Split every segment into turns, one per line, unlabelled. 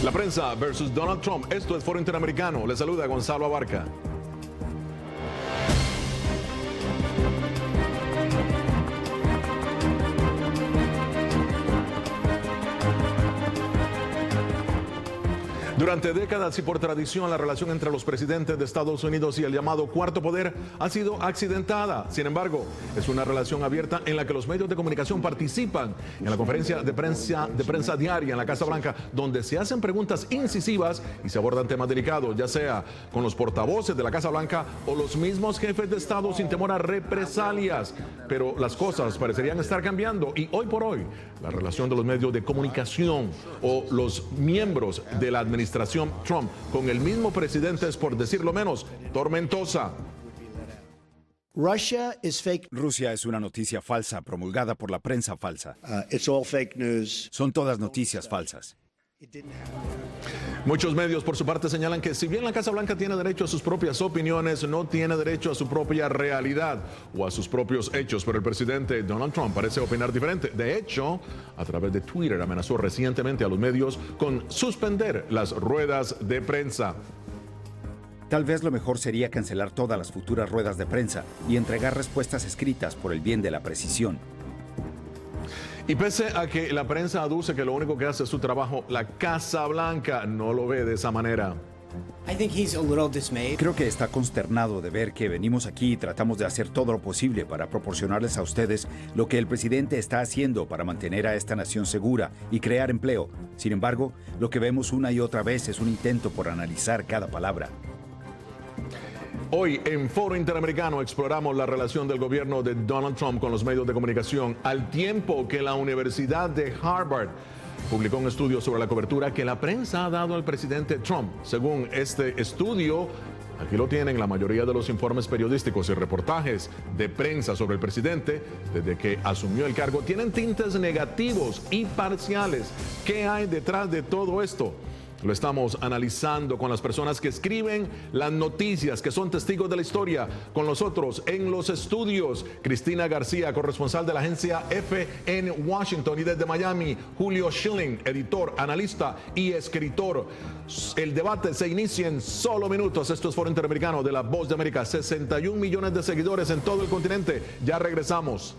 La prensa versus Donald Trump. Esto es Foro Interamericano. Le saluda Gonzalo Abarca. Durante décadas y por tradición, la relación entre los presidentes de Estados Unidos y el llamado Cuarto Poder ha sido accidentada. Sin embargo, es una relación abierta en la que los medios de comunicación participan en la conferencia de prensa diaria en la Casa Blanca, donde se hacen preguntas incisivas y se abordan temas delicados, ya sea con los portavoces de la Casa Blanca o los mismos jefes de Estado sin temor a represalias. Pero las cosas parecerían estar cambiando y hoy por hoy, la relación de los medios de comunicación o los miembros de la administración Trump con el mismo presidente es, por decirlo menos, tormentosa.
Rusia es
una noticia falsa promulgada por la prensa falsa.
It's all fake news.
Son todas noticias falsas.
Muchos medios, por su parte, señalan que si bien la Casa Blanca tiene derecho a sus propias opiniones, no tiene derecho a su propia realidad o a sus propios hechos. Pero el presidente Donald Trump parece opinar diferente. De hecho, a través de Twitter amenazó recientemente a los medios con suspender las ruedas de prensa.
Tal vez lo mejor sería cancelar todas las futuras ruedas de prensa y entregar respuestas escritas por el bien de la precisión.
Y pese a que la prensa aduce que lo único que hace es su trabajo, la Casa Blanca no lo ve de esa manera.
Creo que está consternado de ver que venimos aquí y tratamos de hacer todo lo posible para proporcionarles a ustedes lo que el presidente está haciendo para mantener a esta nación segura y crear empleo. Sin embargo, lo que vemos una y otra vez es un intento por analizar cada palabra.
Hoy en Foro Interamericano exploramos la relación del gobierno de Donald Trump con los medios de comunicación, al tiempo que la Universidad de Harvard publicó un estudio sobre la cobertura que la prensa ha dado al presidente Trump. Según este estudio, aquí lo tienen, la mayoría de los informes periodísticos y reportajes de prensa sobre el presidente desde que asumió el cargo tienen tintes negativos y parciales. ¿Qué hay detrás de todo esto? Lo estamos analizando con las personas que escriben las noticias, que son testigos de la historia. Con nosotros en los estudios, Cristina García, corresponsal de la agencia EFE en Washington, y desde Miami, Julio Schilling, editor, analista y escritor. El debate se inicia en solo minutos. Esto es Foro Interamericano de La Voz de América. 61 millones de seguidores en todo el continente. Ya regresamos.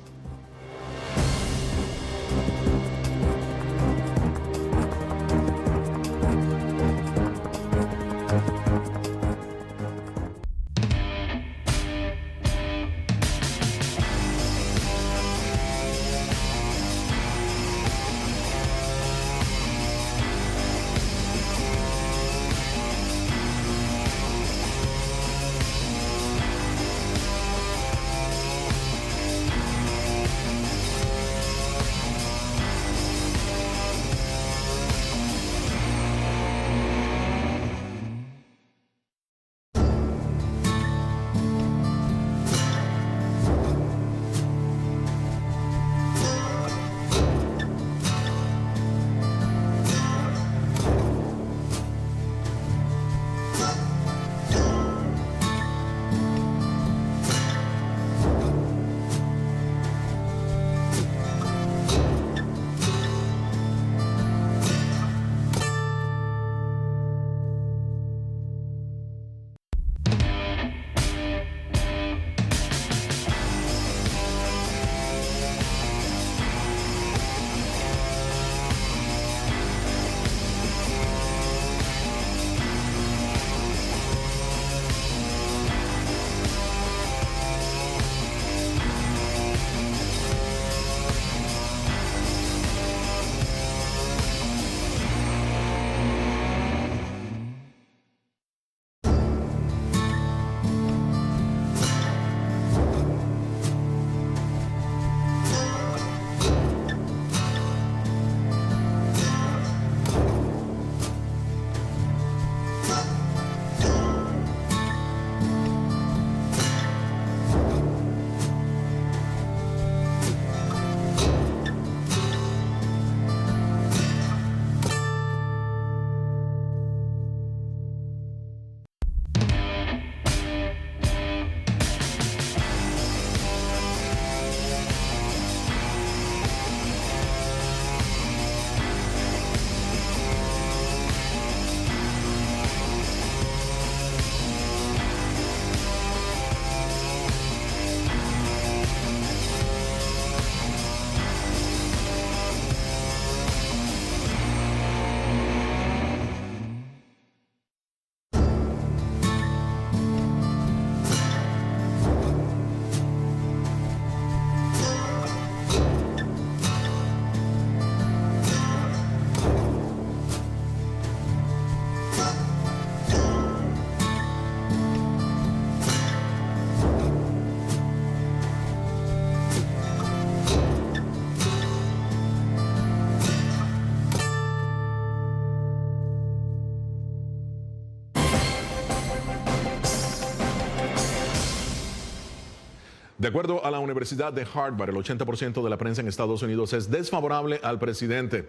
De acuerdo a la Universidad de Harvard, el 80% de la prensa en Estados Unidos es desfavorable al presidente.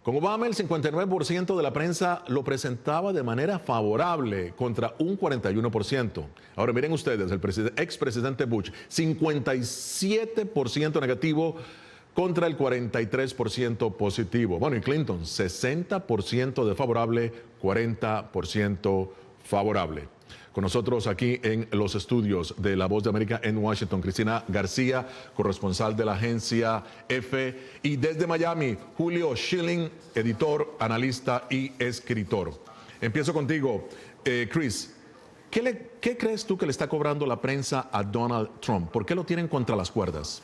Con Obama, el 59% de la prensa lo presentaba de manera favorable contra un 41%. Ahora miren ustedes, el expresidente Bush, 57% negativo contra el 43% positivo. Bueno, y Clinton, 60% de favorable, 40% favorable. Con nosotros aquí en los estudios de La Voz de América en Washington, Cristina García, corresponsal de la agencia EFE, y desde Miami, Julio Schilling, editor, analista y escritor. Empiezo contigo, Chris. ¿Qué crees tú que le está cobrando la prensa a Donald Trump? ¿Por qué lo tienen contra las cuerdas?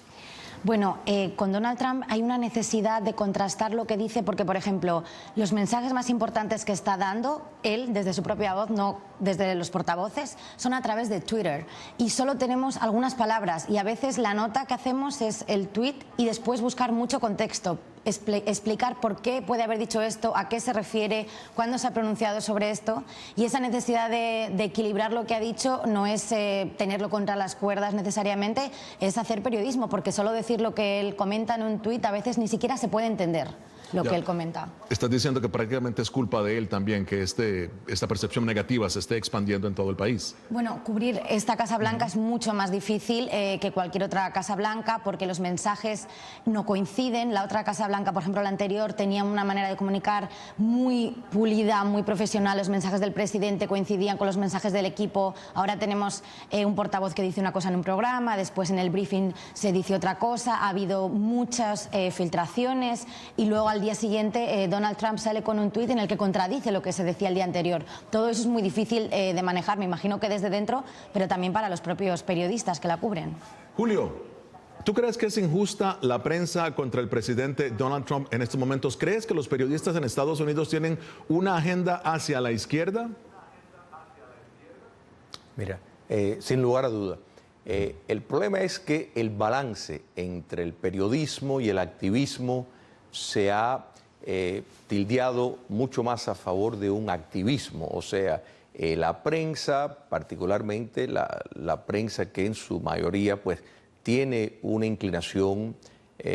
Bueno, con Donald Trump hay una necesidad de contrastar lo que dice porque, por ejemplo, los mensajes más importantes que está dando él desde su propia voz, no desde los portavoces, son a través de Twitter y solo tenemos algunas palabras y a veces la nota que hacemos es el tweet y después buscar mucho contexto, explicar por qué puede haber dicho esto, a qué se refiere, cuándo se ha pronunciado sobre esto, y esa necesidad de equilibrar lo que ha dicho no es tenerlo contra las cuerdas necesariamente, es hacer periodismo, porque solo decir lo que él comenta en un tuit a veces ni siquiera se puede entender lo que él comenta.
Estás diciendo que prácticamente es culpa de él también que esta percepción negativa se esté expandiendo en todo el país.
Bueno, cubrir esta Casa Blanca es mucho más difícil que cualquier otra Casa Blanca porque los mensajes no coinciden. La otra Casa Blanca, por ejemplo, la anterior, tenía una manera de comunicar muy pulida, muy profesional. Los mensajes del presidente coincidían con los mensajes del equipo. Ahora tenemos un portavoz que dice una cosa en un programa, después en el briefing se dice otra cosa. Ha habido muchas filtraciones y luego al día siguiente Donald Trump sale con un tuit en el que contradice lo que se decía el día anterior. Todo eso es muy difícil de manejar, me imagino que desde dentro, pero también para los propios periodistas que la cubren.
Julio, ¿tú crees que es injusta la prensa contra el presidente Donald Trump en estos momentos? ¿Crees que los periodistas en Estados Unidos tienen una agenda hacia la izquierda?
Mira, sin lugar a duda. El problema es que el balance entre el periodismo y el activismo se ha tildeado mucho más a favor de un activismo, o sea, la prensa, particularmente la prensa que en su mayoría pues tiene una inclinación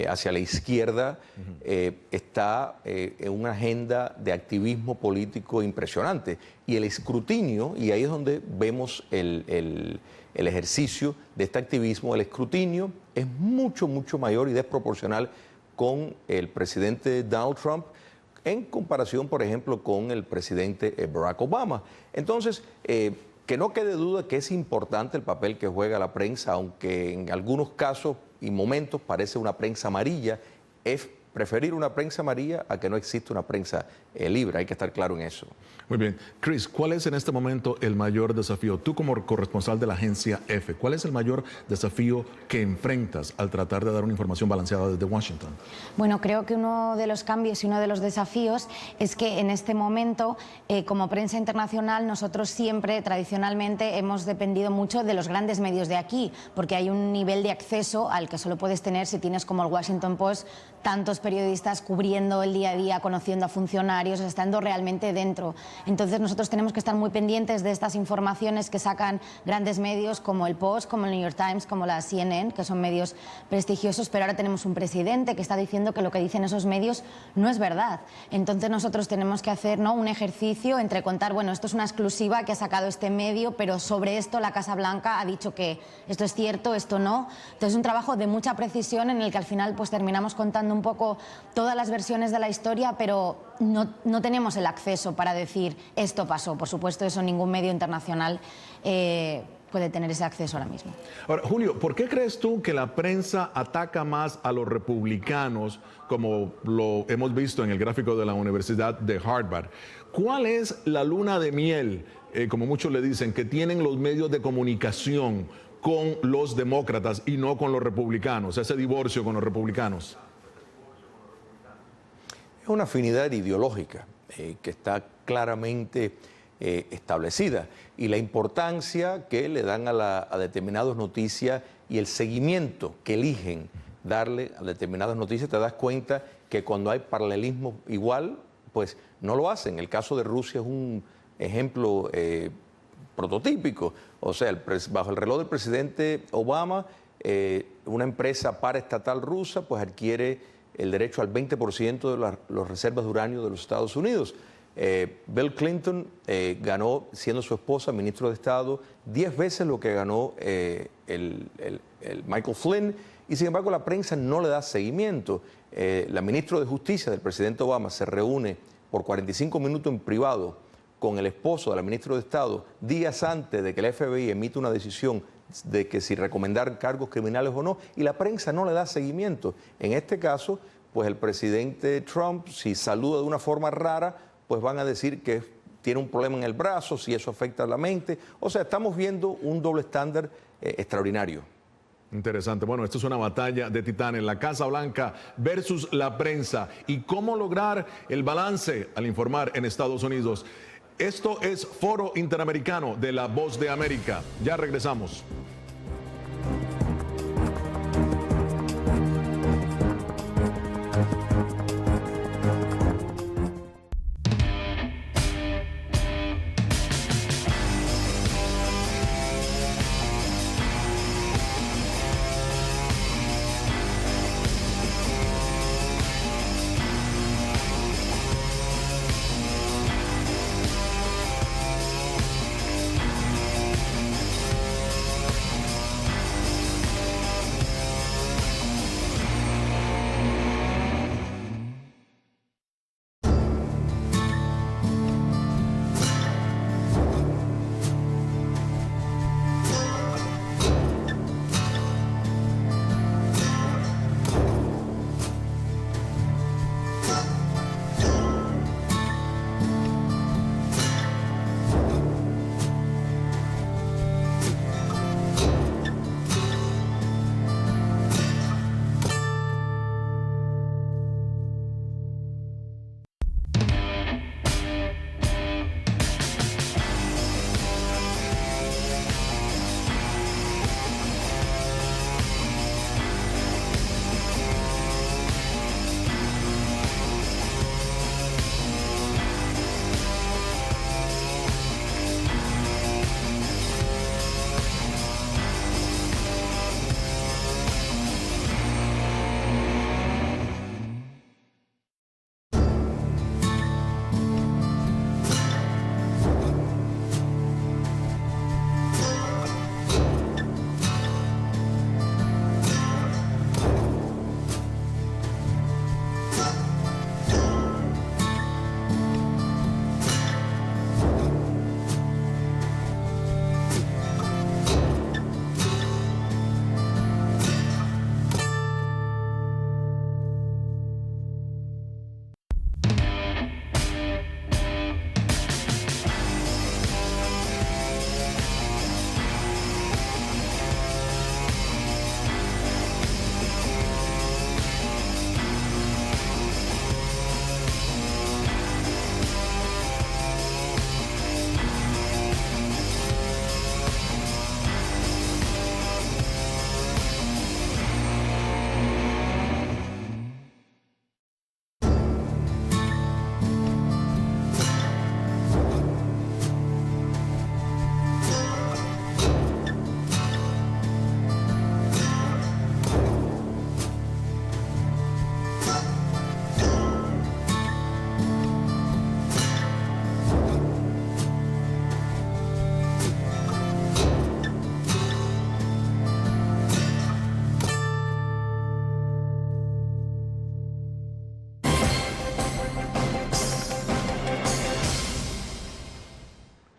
hacia la izquierda, está en una agenda de activismo político impresionante. Y el escrutinio, y ahí es donde vemos el ejercicio de este activismo, el escrutinio es mucho, mucho mayor y desproporcional con el presidente Donald Trump en comparación, por ejemplo, con el presidente Barack Obama. Entonces, que no quede duda que es importante el papel que juega la prensa, aunque en algunos casos y momentos parece una prensa amarilla, es preferir una prensa amarilla a que no exista una prensa libre, hay que estar claro en eso.
Muy bien. Chris, ¿cuál es en este momento el mayor desafío? Tú como corresponsal de la agencia EFE, ¿cuál es el mayor desafío que enfrentas al tratar de dar una información balanceada desde Washington?
Bueno, creo que uno de los cambios y uno de los desafíos es que en este momento, como prensa internacional, nosotros siempre, tradicionalmente, hemos dependido mucho de los grandes medios de aquí, porque hay un nivel de acceso al que solo puedes tener si tienes, como el Washington Post, tantos periodistas cubriendo el día a día, conociendo a funcionarios, estando realmente dentro. Entonces nosotros tenemos que estar muy pendientes de estas informaciones que sacan grandes medios como el Post, como el New York Times, como la CNN, que son medios prestigiosos, pero ahora tenemos un presidente que está diciendo que lo que dicen esos medios no es verdad. Entonces nosotros tenemos que hacer, ¿no?, un ejercicio entre contar, bueno, esto es una exclusiva que ha sacado este medio, pero sobre esto la Casa Blanca ha dicho que esto es cierto, esto no. Entonces es un trabajo de mucha precisión en el que al final pues terminamos contando un poco todas las versiones de la historia, pero no tenemos el acceso para decir esto pasó. Por supuesto, eso ningún medio internacional puede tener ese acceso ahora mismo.
Ahora, Julio, ¿por qué crees tú que la prensa ataca más a los republicanos, como lo hemos visto en el gráfico de la Universidad de Harvard? ¿Cuál es la luna de miel, como muchos le dicen, que tienen los medios de comunicación con los demócratas y no con los republicanos, ese divorcio con los republicanos?
Es una afinidad ideológica que está claramente establecida y la importancia que le dan a determinadas noticias y el seguimiento que eligen darle a determinadas noticias. Te das cuenta que cuando hay paralelismo igual, pues no lo hacen. El caso de Rusia es un ejemplo prototípico. O sea, bajo el reloj del presidente Obama, una empresa paraestatal rusa pues adquiere el derecho al 20% de las reservas de uranio de los Estados Unidos. Bill Clinton ganó, siendo su esposa ministro de Estado, 10 veces lo que ganó el Michael Flynn, y sin embargo la prensa no le da seguimiento. La ministra de Justicia del presidente Obama se reúne por 45 minutos en privado con el esposo de la ministra de Estado días antes de que el FBI emita una decisión de que si recomendar cargos criminales o no, y la prensa no le da seguimiento. En este caso, pues el presidente Trump, si saluda de una forma rara, pues van a decir que tiene un problema en el brazo, si eso afecta a la mente. O sea, estamos viendo un doble estándar extraordinario.
Interesante. Bueno, esto es una batalla de titanes, la Casa Blanca versus la prensa. ¿Y cómo lograr el balance al informar en Estados Unidos? Esto es Foro Interamericano de La Voz de América. Ya regresamos.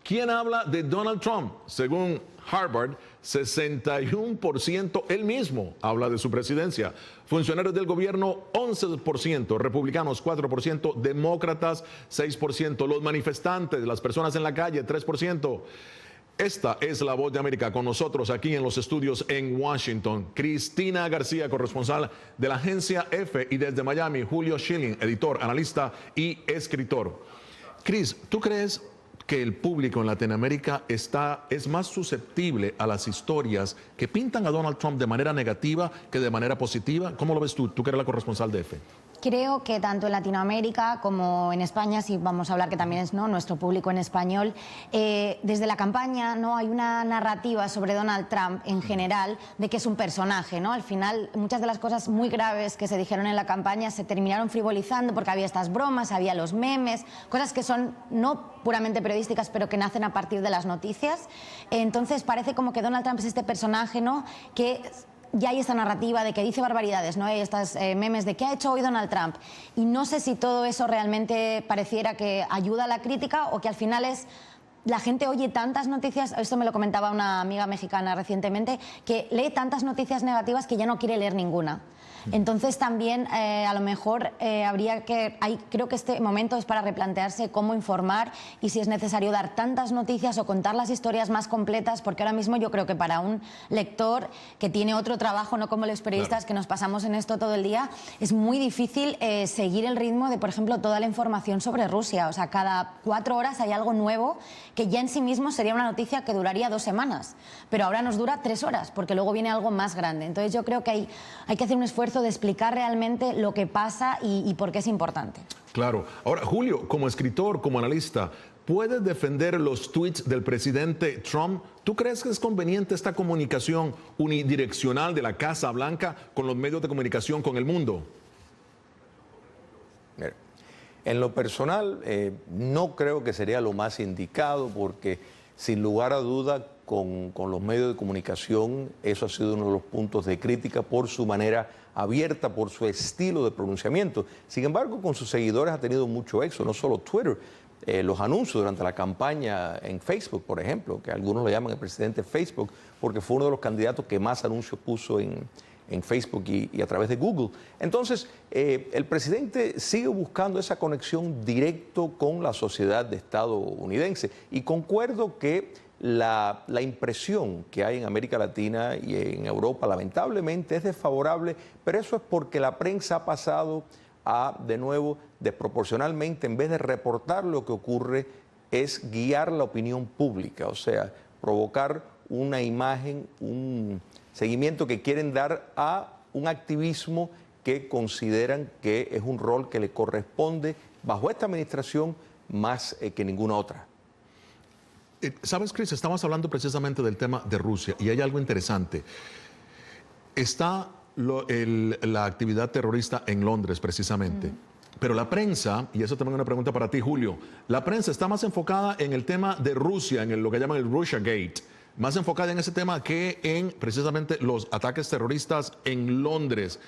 ¿Quién habla de Donald Trump? Según Harvard, 61% él mismo habla de su presidencia. Funcionarios del gobierno, 11%, republicanos, 4%, demócratas, 6%, los manifestantes, las personas en la calle, 3%. Esta es La Voz de América, con nosotros aquí en los estudios en Washington. Cristina García, corresponsal de la agencia EFE, y desde Miami, Julio Schilling, editor, analista y escritor. Cris, ¿tú crees que el público en Latinoamérica es más susceptible a las historias que pintan a Donald Trump de manera negativa que de manera positiva? ¿Cómo lo ves tú que eres la corresponsal de EFE?
Creo que tanto en Latinoamérica como en España, si vamos a hablar que también es, ¿no?, nuestro público en español, desde la campaña, ¿no?, hay una narrativa sobre Donald Trump en general de que es un personaje, ¿no? Al final, muchas de las cosas muy graves que se dijeron en la campaña se terminaron frivolizando porque había estas bromas, había los memes, cosas que son no puramente periodísticas, pero que nacen a partir de las noticias. Entonces parece como que Donald Trump es este personaje, ¿no?, que ya hay esta narrativa de que dice barbaridades, ¿no? Hay estas memes de ¿qué ha hecho hoy Donald Trump? Y no sé si todo eso realmente pareciera que ayuda a la crítica o que al final es... La gente oye tantas noticias, esto me lo comentaba una amiga mexicana recientemente, que lee tantas noticias negativas que ya no quiere leer ninguna. Entonces también a lo mejor habría que... creo que este momento es para replantearse cómo informar y si es necesario dar tantas noticias o contar las historias más completas, porque ahora mismo yo creo que para un lector que tiene otro trabajo, no como los periodistas que nos pasamos en esto todo el día, es muy difícil seguir el ritmo de, por ejemplo, toda la información sobre Rusia. O sea, cada 4 horas hay algo nuevo que ya en sí mismo sería una noticia que duraría 2 semanas, pero ahora nos dura 3 horas, porque luego viene algo más grande. Entonces yo creo que hay que hacer un esfuerzo de explicar realmente lo que pasa y por qué es importante.
Claro. Ahora, Julio, como escritor, como analista, ¿puedes defender los tweets del presidente Trump? ¿Tú crees que es conveniente esta comunicación unidireccional de la Casa Blanca con los medios de comunicación con el mundo?
Mira, en lo personal, no creo que sería lo más indicado porque, sin lugar a duda, con los medios de comunicación, eso ha sido uno de los puntos de crítica por su manera abierta, por su estilo de pronunciamiento. Sin embargo, con sus seguidores ha tenido mucho éxito, no solo Twitter. Los anuncios durante la campaña en Facebook, por ejemplo, que algunos le llaman el presidente Facebook, porque fue uno de los candidatos que más anuncios puso en Facebook y a través de Google. Entonces, el presidente sigue buscando esa conexión directa con la sociedad estadounidense. Y concuerdo que la impresión que hay en América Latina y en Europa, lamentablemente, es desfavorable, pero eso es porque la prensa ha pasado a, de nuevo, desproporcionalmente, en vez de reportar lo que ocurre, es guiar la opinión pública, o sea, provocar una imagen, un seguimiento que quieren dar a un activismo que consideran que es un rol que le corresponde bajo esta administración más que ninguna otra.
¿Sabes, Chris? Estamos hablando precisamente del tema de Rusia y hay algo interesante. Está la actividad terrorista en Londres, precisamente. Pero la prensa, y eso también es una pregunta para ti, Julio, la prensa está más enfocada en el tema de Rusia, en lo que llaman el Russiagate, más enfocada en ese tema que en precisamente los ataques terroristas en Londres.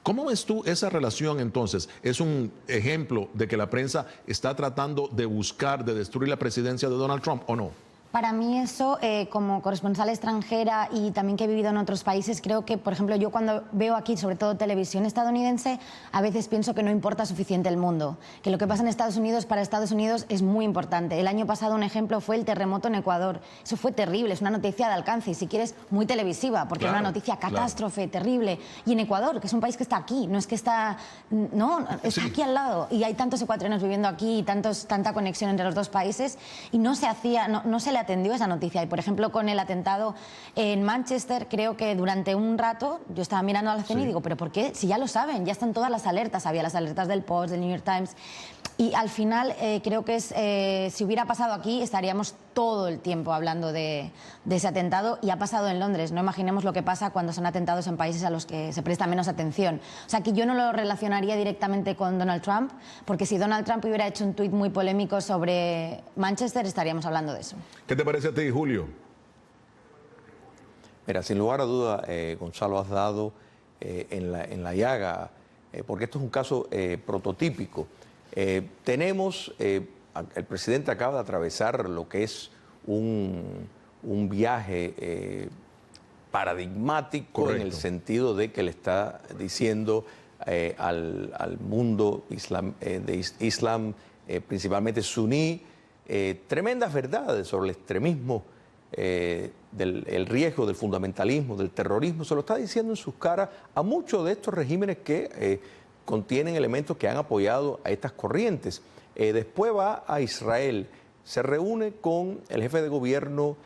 ¿Cómo ves tú esa relación entonces? ¿Es un ejemplo de que la prensa está tratando de buscar, de destruir la presidencia de Donald Trump o no?
Para mí eso, como corresponsal extranjera y también que he vivido en otros países, creo que, por ejemplo, yo cuando veo aquí, sobre todo televisión estadounidense, a veces pienso que no importa suficiente el mundo, que lo que pasa en Estados Unidos para Estados Unidos es muy importante. El año pasado un ejemplo fue el terremoto en Ecuador. Eso fue terrible, es una noticia de alcance y si quieres muy televisiva, porque
claro,
es una noticia catástrofe, terrible. Y en Ecuador, que es un país que está aquí, no es que está... No, está aquí al lado. Y hay tantos ecuatorianos viviendo aquí y tanta conexión entre los dos países y no se hacía, no se le atendió esa noticia. Y por ejemplo con el atentado en Manchester, creo que durante un rato yo estaba mirando a la CNI y digo, pero ¿por qué? Si ya lo saben, ya están todas las alertas, había las alertas del Post, del New York Times, y al final creo que si hubiera pasado aquí estaríamos todo el tiempo hablando de ese atentado y ha pasado en Londres. No imaginemos lo que pasa cuando son atentados en países a los que se presta menos atención. O sea que yo no lo relacionaría directamente con Donald Trump, porque si Donald Trump hubiera hecho un tuit muy polémico sobre Manchester estaríamos hablando de eso.
¿Qué te parece a ti, Julio?
Mira, sin lugar a duda, Gonzalo, has dado en la llaga, porque esto es un caso prototípico. El presidente acaba de atravesar lo que es un viaje paradigmático. Correcto. En el sentido de que le está diciendo al mundo islam, principalmente suní, tremendas verdades sobre el extremismo, el riesgo del fundamentalismo, del terrorismo. Se lo está diciendo en sus caras a muchos de estos regímenes que contienen elementos que han apoyado a estas corrientes. Después va a Israel, se reúne con el jefe de gobierno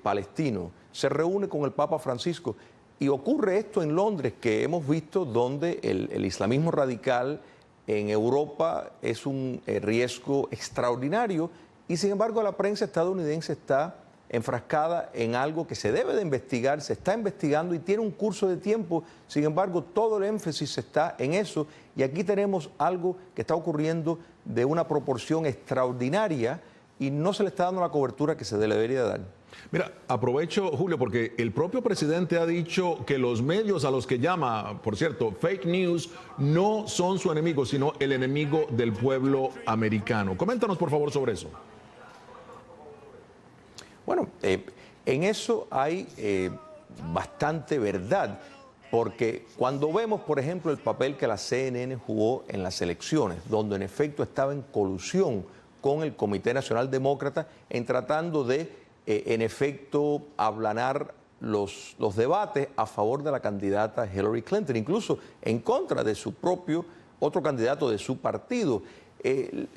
palestino, se reúne con el Papa Francisco. Y ocurre esto en Londres, que hemos visto donde el islamismo radical en Europa es un riesgo extraordinario y sin embargo la prensa estadounidense está enfrascada en algo que se debe de investigar, se está investigando y tiene un curso de tiempo, sin embargo todo el énfasis está en eso y aquí tenemos algo que está ocurriendo de una proporción extraordinaria y no se le está dando la cobertura que se le debería dar.
Mira, aprovecho, Julio, porque el propio presidente ha dicho que los medios a los que llama, por cierto, fake news, no son su enemigo, sino el enemigo del pueblo americano. Coméntanos, por favor, sobre eso.
Bueno, en eso hay bastante verdad, porque cuando vemos, por ejemplo, el papel que la CNN jugó en las elecciones, donde en efecto estaba en colusión con el Comité Nacional Demócrata en tratando de en efecto, aplanar los debates a favor de la candidata Hillary Clinton, incluso en contra de su propio, otro candidato de su partido.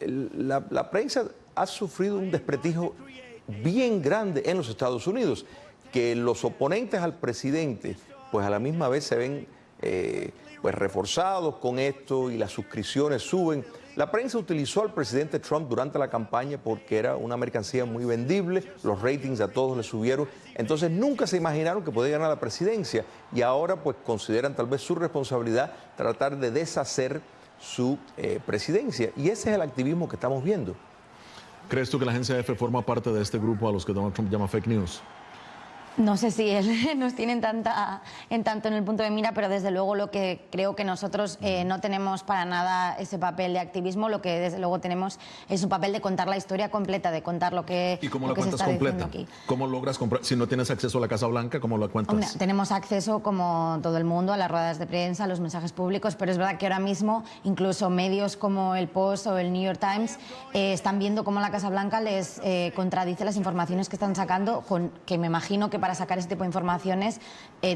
La prensa ha sufrido un desprestigio bien grande en los Estados Unidos, que los oponentes al presidente, pues a la misma vez se ven pues reforzados con esto y las suscripciones suben. La prensa utilizó al presidente Trump durante la campaña porque era una mercancía muy vendible, los ratings a todos le subieron, entonces nunca se imaginaron que podía ganar la presidencia y ahora pues consideran tal vez su responsabilidad tratar de deshacer su presidencia y ese es el activismo que estamos viendo.
¿Crees tú que la agencia EFE forma parte de este grupo a los que Donald Trump llama fake news?
No sé si él nos tiene en tanto en el punto de mira, pero desde luego lo que creo que nosotros no tenemos para nada ese papel de activismo, lo que desde luego tenemos es un papel de contar la historia completa, de contar lo que,
¿y cómo
lo
la
que se
cuentas
está
completa?
diciendo aquí.
¿Cómo logras comprar? Si no tienes acceso a la Casa Blanca, ¿cómo la cuentas?
Hombre, tenemos acceso, como todo el mundo, a las ruedas de prensa, a los mensajes públicos, pero es verdad que ahora mismo incluso medios como el Post o el New York Times están viendo cómo la Casa Blanca les contradice las informaciones que están sacando, que me imagino que para sacar ese tipo de informaciones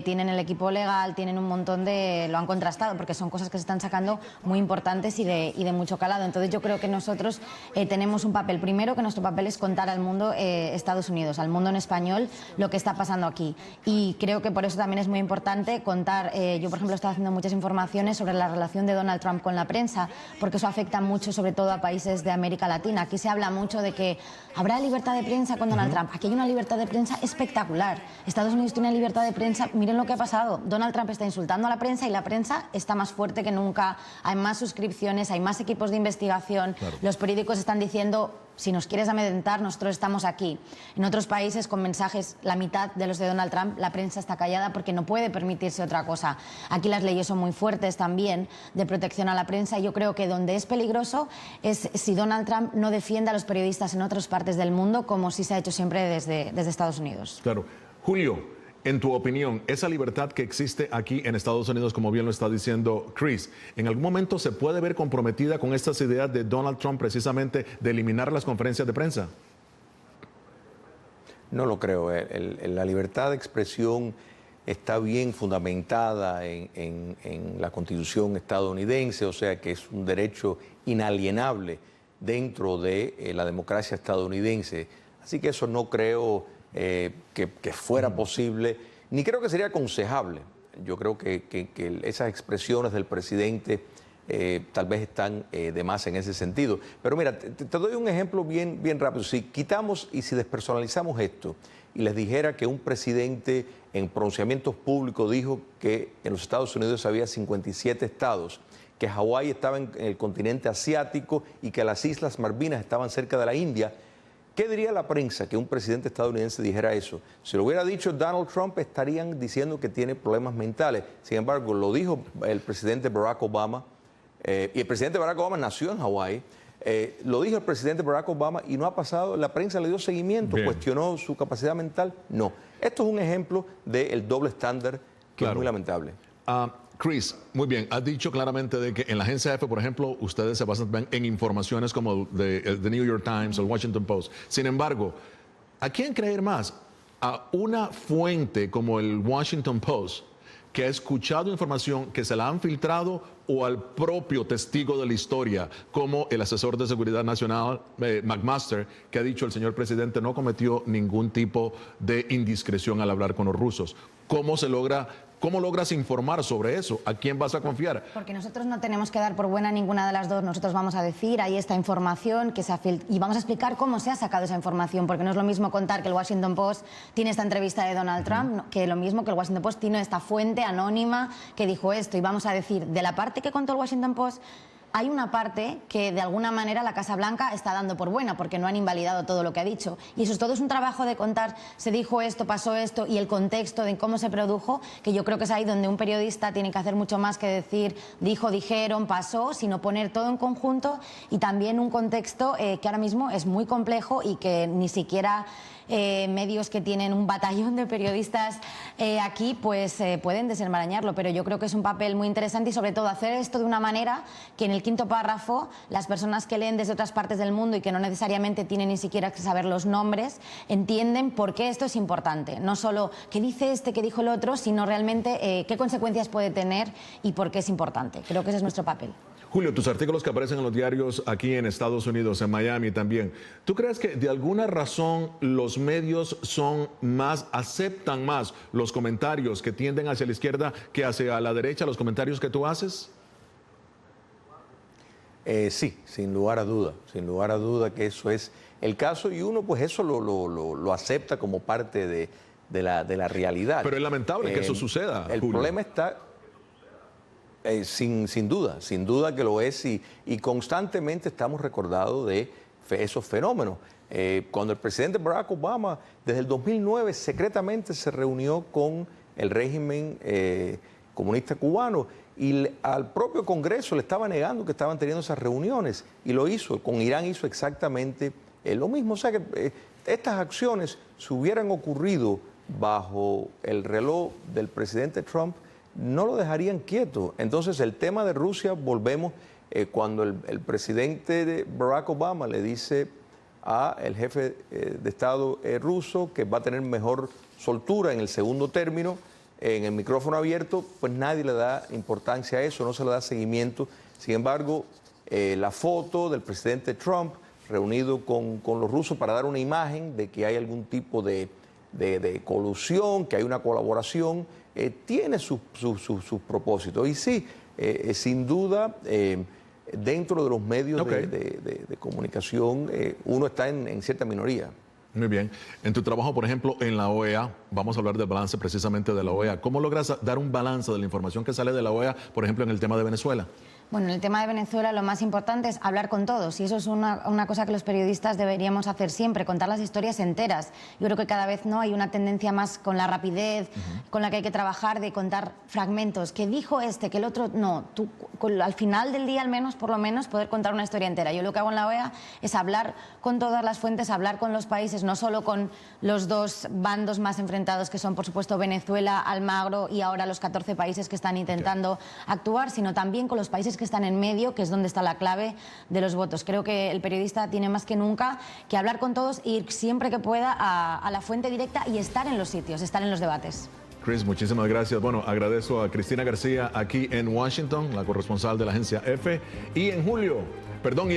tienen el equipo legal, tienen un montón de... lo han contrastado, porque son cosas que se están sacando muy importantes y de mucho calado. Entonces yo creo que nosotros tenemos un papel, primero que nuestro papel es contar al mundo Estados Unidos, al mundo en español, lo que está pasando aquí. Y creo que por eso también es muy importante contar, yo por ejemplo estoy haciendo muchas informaciones sobre la relación de Donald Trump con la prensa, porque eso afecta mucho sobre todo a países de América Latina. Aquí se habla mucho de que habrá libertad de prensa con Donald Trump. Aquí hay una libertad de prensa espectacular. Estados Unidos tiene libertad de prensa, miren lo que ha pasado. Donald Trump está insultando a la prensa y la prensa está más fuerte que nunca. Hay más suscripciones, hay más equipos de investigación. Claro. Los periódicos están diciendo, si nos quieres amedrentar, nosotros estamos aquí. En otros países, con mensajes, la mitad de los de Donald Trump, la prensa está callada porque no puede permitirse otra cosa. Aquí las leyes son muy fuertes también de protección a la prensa. Yo creo que donde es peligroso es si Donald Trump no defiende a los periodistas en otras partes del mundo, como sí se ha hecho siempre desde Estados Unidos.
Claro. Julio, en tu opinión, esa libertad que existe aquí en Estados Unidos, como bien lo está diciendo Chris, ¿en algún momento se puede ver comprometida con estas ideas de Donald Trump precisamente de eliminar las conferencias de prensa?
No lo creo. La libertad de expresión está bien fundamentada en la Constitución estadounidense, o sea que es un derecho inalienable dentro de la democracia estadounidense. Así que eso no creo que fuera posible, ni creo que sería aconsejable. Yo creo que esas expresiones del presidente tal vez están de más en ese sentido. Pero mira, te doy un ejemplo bien rápido. Si quitamos y si despersonalizamos esto y les dijera que un presidente en pronunciamientos públicos dijo que en los Estados Unidos había 57 estados, que Hawái estaba en el continente asiático y que las Islas Malvinas estaban cerca de la India, ¿qué diría la prensa que un presidente estadounidense dijera eso? Si lo hubiera dicho Donald Trump, estarían diciendo que tiene problemas mentales. Sin embargo, lo dijo el presidente Barack Obama, y el presidente Barack Obama nació en Hawái, lo dijo el presidente Barack Obama y no ha pasado, la prensa le dio seguimiento, cuestionó su capacidad mental. No. Esto es un ejemplo del doble estándar que es muy lamentable.
Chris, muy bien, has dicho claramente de que en la agencia EFE, por ejemplo, ustedes se basan en informaciones como de New York Times o el Washington Post. Sin embargo, ¿a quién creer más? ¿A una fuente como el Washington Post, que ha escuchado información que se la han filtrado, o al propio testigo de la historia, como el asesor de seguridad nacional, McMaster, que ha dicho el señor presidente no cometió ningún tipo de indiscreción al hablar con los rusos? ¿Cómo se logra ¿Cómo logras informar sobre eso? ¿A quién vas a confiar?
Porque nosotros no tenemos que dar por buena ninguna de las dos. Nosotros vamos a decir, ahí está información que se ha y vamos a explicar cómo se ha sacado esa información, porque no es lo mismo contar que el Washington Post tiene esta entrevista de Donald Trump, que lo mismo que el Washington Post tiene esta fuente anónima que dijo esto. Y vamos a decir, de la parte que contó el Washington Post, hay una parte que de alguna manera la Casa Blanca está dando por buena porque no han invalidado todo lo que ha dicho. Y eso es todo, es un trabajo de contar, se dijo esto, pasó esto y el contexto de cómo se produjo, que yo creo que es ahí donde un periodista tiene que hacer mucho más que decir dijo, dijeron, pasó, sino poner todo en conjunto y también un contexto que ahora mismo es muy complejo y que ni siquiera medios que tienen un batallón de periodistas aquí pues pueden desenmarañarlo, pero yo creo que es un papel muy interesante y sobre todo hacer esto de una manera que en el quinto párrafo las personas que leen desde otras partes del mundo y que no necesariamente tienen ni siquiera que saber los nombres entienden por qué esto es importante, no solo qué dice este, qué dijo el otro, sino realmente qué consecuencias puede tener y por qué es importante. Creo que ese es nuestro papel.
Julio, tus artículos que aparecen en los diarios aquí en Estados Unidos, en Miami también, ¿tú crees que de alguna razón los medios aceptan más los comentarios que tienden hacia la izquierda que hacia la derecha, los comentarios que tú haces?
Sí, sin lugar a duda que eso es el caso y uno pues eso lo acepta como parte de la realidad.
Pero es lamentable que eso suceda,
El
Julio.
problema está... sin duda que lo es y constantemente estamos recordados de esos fenómenos. Cuando el presidente Barack Obama desde el 2009 secretamente se reunió con el régimen comunista cubano y al propio Congreso le estaba negando que estaban teniendo esas reuniones y lo hizo, con Irán hizo exactamente lo mismo. O sea que estas acciones se hubieran ocurrido bajo el reloj del presidente Trump, no lo dejarían quieto. Entonces, el tema de Rusia, volvemos, cuando el presidente de Barack Obama le dice al jefe de Estado ruso que va a tener mejor soltura en el segundo término, en el micrófono abierto, pues nadie le da importancia a eso, no se le da seguimiento. Sin embargo, la foto del presidente Trump reunido con los rusos para dar una imagen de que hay algún tipo de colusión, que hay una colaboración, tiene sus propósitos. Y sí, sin duda, dentro de los medios de comunicación, uno está en cierta minoría.
Muy bien. En tu trabajo, por ejemplo, en la OEA, vamos a hablar del balance precisamente de la OEA. ¿Cómo logras dar un balance de la información que sale de la OEA, por ejemplo, en el tema de Venezuela?
Bueno, en el tema de Venezuela lo más importante es hablar con todos y eso es una cosa que los periodistas deberíamos hacer siempre, contar las historias enteras. Yo creo que cada vez no hay una tendencia más con la rapidez con la que hay que trabajar de contar fragmentos, que dijo este, que el otro no. Tú, al final del día al menos, por lo menos, poder contar una historia entera. Yo lo que hago en la OEA es hablar con todas las fuentes, hablar con los países, no solo con los dos bandos más enfrentados que son, por supuesto, Venezuela, Almagro y ahora los 14 países que están intentando actuar, sino también con los países que están en medio, que es donde está la clave de los votos. Creo que el periodista tiene más que nunca que hablar con todos e ir siempre que pueda a la fuente directa y estar en los sitios, estar en los debates.
Chris, muchísimas gracias. Bueno, agradezco a Cristina García aquí en Washington, la corresponsal de la agencia EFE, y en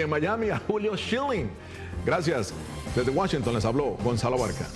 Miami a Julio Schilling. Gracias. Desde Washington les habló Gonzalo Barca.